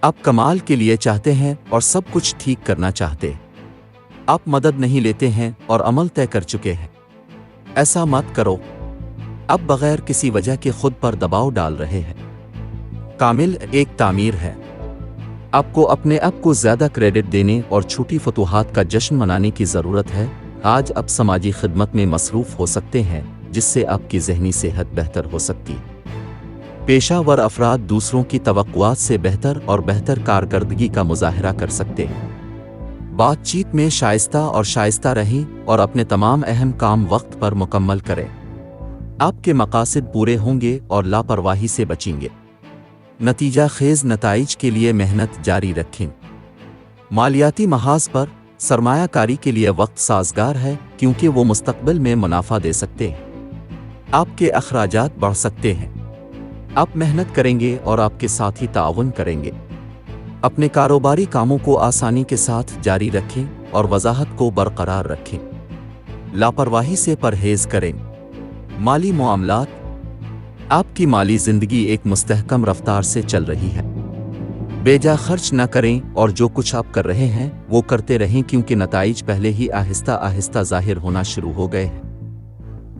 आप कमाल के लिए चाहते हैं और सब कुछ ठीक करना चाहते। आप मदद नहीं लेते हैं और अमल तय कर चुके हैं। ऐसा मत करो। अब बगैर किसी वजह के खुद पर दबाव डाल रहे हैं। कामिल एक तामीर है। आपको अपने आप को ज़्यादा क्रेडिट देने और छोटी फतूहात का जश्न मनाने की ज़रूरत है। आज आप समाजी खिदमत में मसरूफ़ हो सकते हैं, जिससे आपकी ज़हनी सेहत बेहतर हो सकती। पेशावर अफराद दूसरों की तवक्कुआत से बेहतर और बेहतर कारकर्दगी का मुजाहरा कर सकते हैं। बातचीत में शाइस्ता और शाइस्ता रहें और अपने तमाम अहम काम वक्त पर मुकम्मल करें। आपके मकासद पूरे होंगे और लापरवाही से बचेंगे। नतीजा खेज नताइज के लिए मेहनत जारी रखें। मालियाती महाज पर सरमायाकारी के लिए वक्त साजगार है, क्योंकि वो मुस्तकबिल में मुनाफा दे सकते हैं। आपके अखराजात बढ़ सकते हैं। आप मेहनत करेंगे और आपके साथी ताउन करेंगे। अपने कारोबारी कामों को आसानी के साथ जारी रखें और वजाहत को बरकरार रखें। लापरवाही से परहेज करें। माली मामलात। आपकी माली जिंदगी एक मुस्तहकम रफ्तार से चल रही है। बेजा खर्च न करें और जो कुछ आप कर रहे हैं वो करते रहें, क्योंकि नताइज पहले ही आहिस्ता आहिस्ता जाहिर होना शुरू हो गए हैं।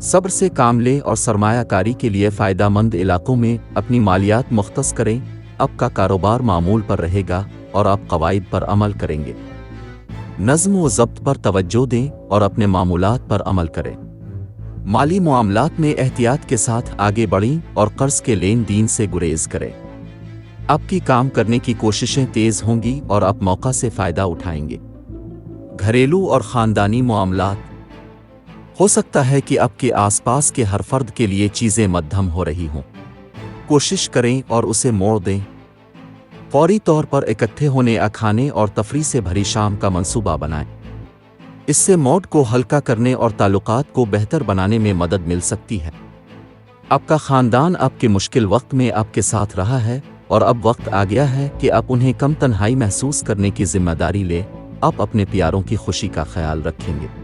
सब्र से काम लें और सरमायाकारी के लिए फ़ायदामंद इलाकों में अपनी मालियात मुख्तस करें। आपका कारोबार मामूल पर रहेगा और आप कवायद पर अमल करेंगे। नज़्म व ज़ब्त पर तवज्जो दें और अपने मामूलात पर अमल करें। माली मामलात में एहतियात के साथ आगे बढ़ें और कर्ज के लेन देन से गुरेज करें। आपकी काम करने की कोशिशें तेज़ होंगी और आप मौका से फ़ायदा उठाएंगे। घरेलू और ख़ानदानी मामलात। हो सकता है कि आपके आसपास के हर फर्द के लिए चीज़ें मध्यम हो रही हों। कोशिश करें और उसे मोड़ दें। फौरी तौर पर इकट्ठे होने खाने और तफरी से भरी शाम का मंसूबा बनाएं। इससे मूड को हल्का करने और ताल्लुकात को बेहतर बनाने में मदद मिल सकती है। आपका ख़ानदान आपके मुश्किल वक्त में आपके साथ रहा है और अब वक्त आ गया है कि आप उन्हें कम तन्हाई महसूस करने की जिम्मेदारी लें। आप अपने प्यारों की खुशी का ख्याल रखेंगे।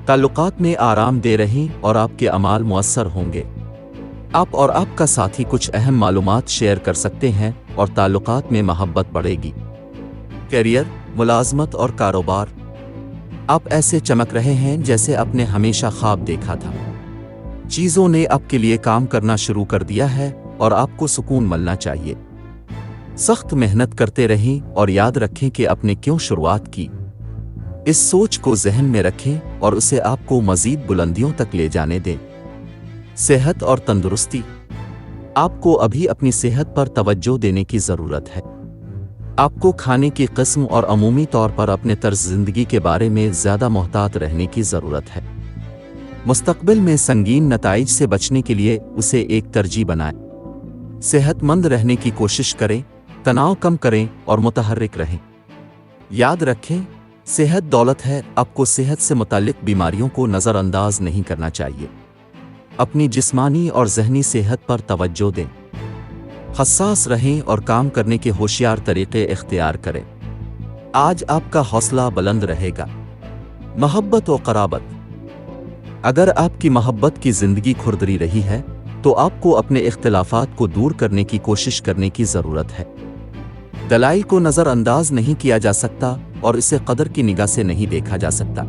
ताल्लुकात में आराम दे रहें और आपके अमाल मुअस्सर होंगे। आप और आपका साथी कुछ अहम मालूमात शेयर कर सकते हैं और ताल्लुकात में मोहब्बत बढ़ेगी। करियर, मुलाजमत और कारोबार। आप ऐसे चमक रहे हैं जैसे आपने हमेशा ख्वाब देखा था। चीज़ों ने आपके लिए काम करना शुरू कर दिया है और आपको सुकून मिलना चाहिए। सख्त मेहनत करते रहें और याद रखें कि आपने क्यों शुरुआत की। इस सोच को जहन में रखें और उसे आपको मज़ीद बुलंदियों तक ले जाने दें। सेहत और तंदुरुस्ती। आपको अभी अपनी सेहत पर तवज्जो देने की ज़रूरत है। आपको खाने की किस्म और अमूमी तौर पर अपने तर्ज ज़िंदगी के बारे में ज़्यादा मोहतात रहने की ज़रूरत है। मुस्तकबिल में संगीन नताइज से बचने के लिए उसे एक तरजीह बनाएं। सेहतमंद रहने की कोशिश करें, तनाव कम करें और मुतहर्रिक रहें। याद रखें, सेहत दौलत है। आपको सेहत से मुताल्लिक बीमारियों को नज़रअंदाज नहीं करना चाहिए। अपनी जिस्मानी और ज़हनी सेहत पर तवज्जो दें। हसास रहें और काम करने के होशियार तरीक़े इख्तियार करें। आज आपका हौसला बुलंद रहेगा। मोहब्बत व क़राबत। अगर आपकी मोहब्बत की ज़िंदगी खुरदरी रही है तो आपको अपने इख्तिलाफ़ात को दूर करने की कोशिश करने की ज़रूरत है। दलाइल को नज़रअंदाज नहीं किया जा सकता और इसे कदर की निगाह से नहीं देखा जा सकता।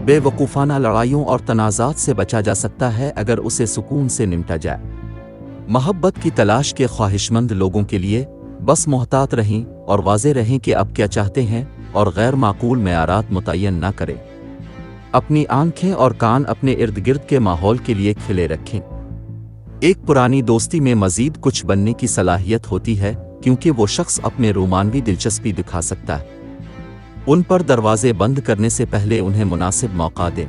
बेवकूफ़ाना लड़ाइयों और तनाज़ात से बचा जा सकता है अगर उसे सुकून से निपटा जाए। मोहब्बत की तलाश के ख्वाहिशमंद लोगों के लिए बस मोहतात रहें और वाज़े रहें कि आप क्या चाहते हैं और गैर माकूल मेयारात मुतय्यन ना करें। अपनी आंखें और कान अपने इर्द गिर्द के माहौल के लिए खिले रखें। एक पुरानी दोस्ती में मज़ीद कुछ बनने की सलाहियत होती है, क्योंकि वो शख्स अपने रोमानवी दिलचस्पी दिखा सकता है। उन पर दरवाजे बंद करने से पहले उन्हें मुनासिब मौका दें।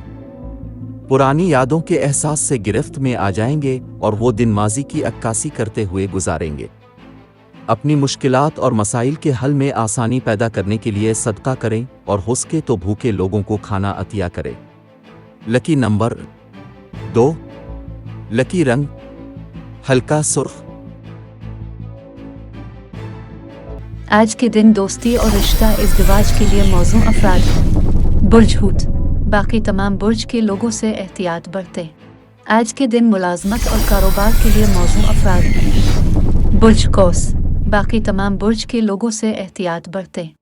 पुरानी यादों के एहसास से गिरफ्त में आ जाएंगे और वो दिन माजी की अक्कासी करते हुए गुजारेंगे। अपनी मुश्किलात और मसाइल के हल में आसानी पैदा करने के लिए सदका करें और हो सके तो भूखे लोगों को खाना अतिया करें। Lucky number 2। लकी रंग हल्का सुर्ख। आज के दिन दोस्ती और रिश्ता इज़्दिवाज के लिए मौजूद अफराद हैं। बुर्ज हूत। बाकी तमाम बुर्ज के लोगों से एहतियात बरतें। आज के दिन मुलाजमत और कारोबार के लिए मौजूद अफराद हैं। बुर्ज कौस। باقی تمام برج کے لوگوں سے احتیاط برتیں۔